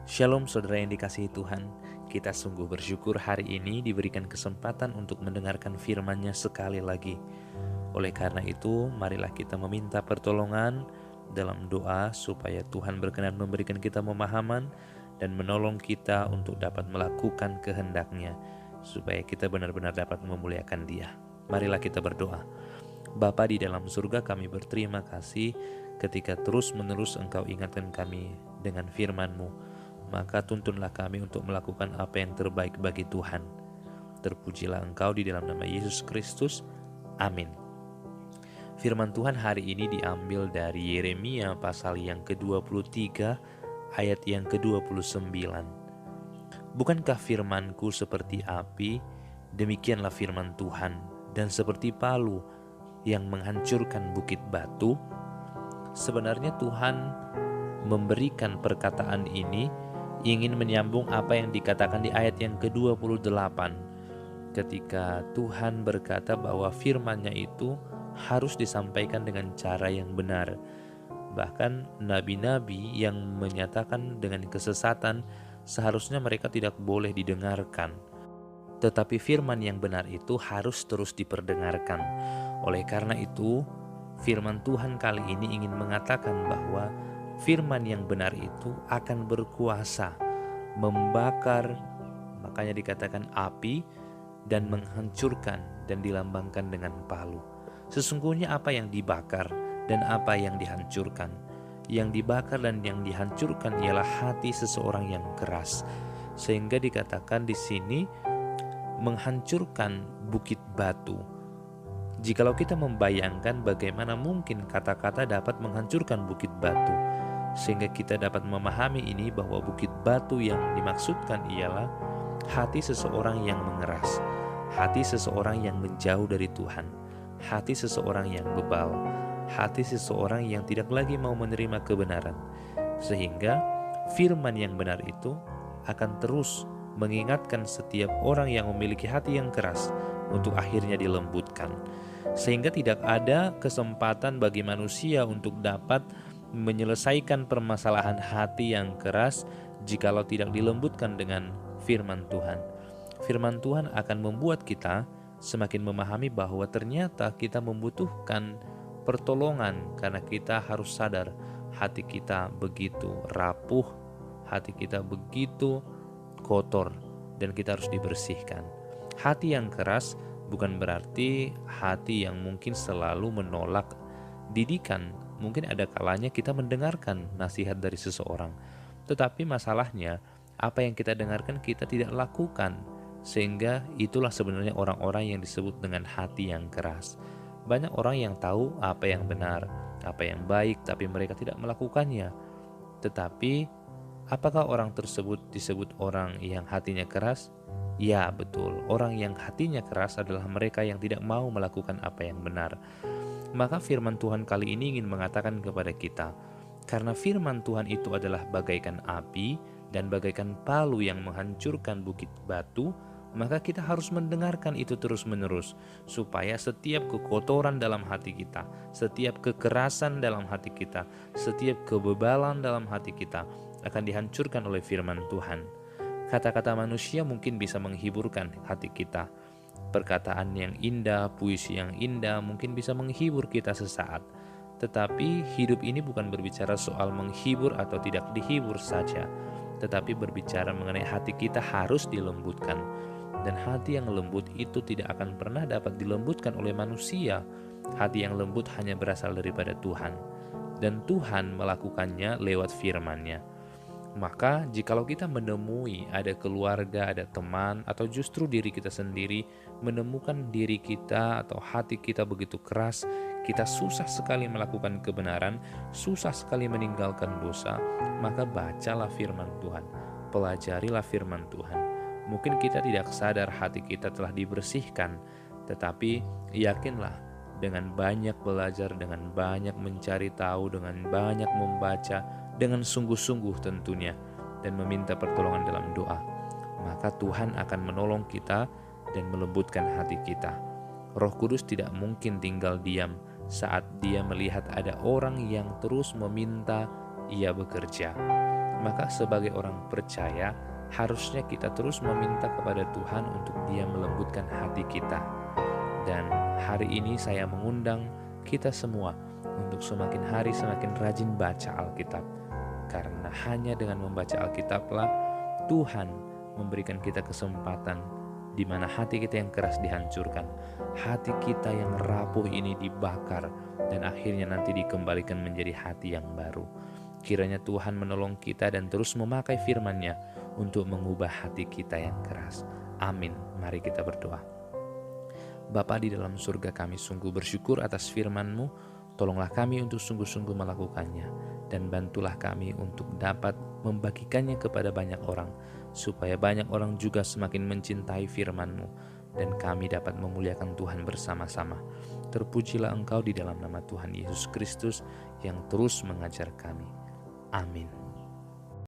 Shalom saudara yang dikasihi Tuhan, kita sungguh bersyukur hari ini diberikan kesempatan untuk mendengarkan firman-Nya sekali lagi. Oleh karena itu, marilah kita meminta pertolongan dalam doa supaya Tuhan berkenan memberikan kita pemahaman dan menolong kita untuk dapat melakukan kehendak-Nya, supaya kita benar-benar dapat memuliakan Dia. Marilah kita berdoa. Bapa di dalam surga, kami berterima kasih ketika terus-menerus Engkau ingatkan kami dengan firman-Mu. Maka tuntunlah kami untuk melakukan apa yang terbaik bagi Tuhan. Terpujilah Engkau di dalam nama Yesus Kristus. Amin. Firman Tuhan hari ini diambil dari Yeremia pasal yang ke-23 ayat yang ke-29. Bukankah firmanku seperti api, demikianlah firman Tuhan, dan seperti palu yang menghancurkan bukit batu? Sebenarnya Tuhan memberikan perkataan ini ingin menyambung apa yang dikatakan di ayat yang ke-28, ketika Tuhan berkata bahwa firman-Nya itu harus disampaikan dengan cara yang benar. Bahkan nabi-nabi yang menyatakan dengan kesesatan seharusnya mereka tidak boleh didengarkan. Tetapi firman yang benar itu harus terus diperdengarkan. Oleh karena itu, firman Tuhan kali ini ingin mengatakan bahwa firman yang benar itu akan berkuasa membakar, makanya dikatakan api, dan menghancurkan dan dilambangkan dengan palu. Sesungguhnya apa yang dibakar dan apa yang dihancurkan? Yang dibakar dan yang dihancurkan ialah hati seseorang yang keras. Sehingga dikatakan di sini menghancurkan bukit batu. Jikalau kita membayangkan bagaimana mungkin kata-kata dapat menghancurkan bukit batu, sehingga kita dapat memahami ini bahwa bukit batu yang dimaksudkan ialah hati seseorang yang mengeras, hati seseorang yang menjauh dari Tuhan, hati seseorang yang bebal, hati seseorang yang tidak lagi mau menerima kebenaran. Sehingga firman yang benar itu akan terus mengingatkan setiap orang yang memiliki hati yang keras untuk akhirnya dilembutkan. Sehingga tidak ada kesempatan bagi manusia untuk dapat menyelesaikan permasalahan hati yang keras jikalau tidak dilembutkan dengan firman Tuhan. Firman Tuhan akan membuat kita semakin memahami bahwa ternyata kita membutuhkan pertolongan, karena kita harus sadar hati kita begitu rapuh, hati kita begitu kotor, dan kita harus dibersihkan. Hati yang keras bukan berarti hati yang mungkin selalu menolak didikan. Mungkin ada kalanya kita mendengarkan nasihat dari seseorang, tetapi masalahnya apa yang kita dengarkan kita tidak lakukan, sehingga itulah sebenarnya orang-orang yang disebut dengan hati yang keras. Banyak orang yang tahu apa yang benar, apa yang baik, tapi mereka tidak melakukannya. Tetapi apakah orang tersebut disebut orang yang hatinya keras? Ya, betul. Orang yang hatinya keras adalah mereka yang tidak mau melakukan apa yang benar. Maka firman Tuhan kali ini ingin mengatakan kepada kita, karena firman Tuhan itu adalah bagaikan api dan bagaikan palu yang menghancurkan bukit batu, maka kita harus mendengarkan itu terus-menerus, supaya setiap kekotoran dalam hati kita, setiap kekerasan dalam hati kita, setiap kebebalan dalam hati kita akan dihancurkan oleh firman Tuhan. Kata-kata manusia mungkin bisa menghiburkan hati kita. Perkataan yang indah, puisi yang indah mungkin bisa menghibur kita sesaat. Tetapi hidup ini bukan berbicara soal menghibur atau tidak dihibur saja, tetapi berbicara mengenai hati kita harus dilembutkan. Dan hati yang lembut itu tidak akan pernah dapat dilembutkan oleh manusia. Hati yang lembut hanya berasal daripada Tuhan, dan Tuhan melakukannya lewat firman-Nya. Maka jikalau kita menemui ada keluarga, ada teman, atau justru diri kita sendiri menemukan diri kita atau hati kita begitu keras, kita susah sekali melakukan kebenaran, susah sekali meninggalkan dosa, maka bacalah firman Tuhan, pelajarilah firman Tuhan. Mungkin kita tidak sadar hati kita telah dibersihkan, tetapi yakinlah dengan banyak belajar, dengan banyak mencari tahu, dengan banyak membaca, dengan sungguh-sungguh tentunya, dan meminta pertolongan dalam doa, maka Tuhan akan menolong kita dan melembutkan hati kita. Roh Kudus tidak mungkin tinggal diam saat Dia melihat ada orang yang terus meminta Ia bekerja. Maka sebagai orang percaya, harusnya kita terus meminta kepada Tuhan untuk Dia melembutkan hati kita. Dan hari ini saya mengundang kita semua untuk semakin hari semakin rajin baca Alkitab. Karena hanya dengan membaca Alkitablah Tuhan memberikan kita kesempatan di mana hati kita yang keras dihancurkan, hati kita yang rapuh ini dibakar, dan akhirnya nanti dikembalikan menjadi hati yang baru. Kiranya Tuhan menolong kita dan terus memakai firman-Nya untuk mengubah hati kita yang keras. Amin. Mari kita berdoa. Bapa di dalam surga, kami sungguh bersyukur atas firman-Mu. Tolonglah kami untuk sungguh-sungguh melakukannya, dan bantulah kami untuk dapat membagikannya kepada banyak orang, supaya banyak orang juga semakin mencintai firman-Mu, dan kami dapat memuliakan Tuhan bersama-sama. Terpujilah Engkau di dalam nama Tuhan Yesus Kristus yang terus mengajar kami. Amin.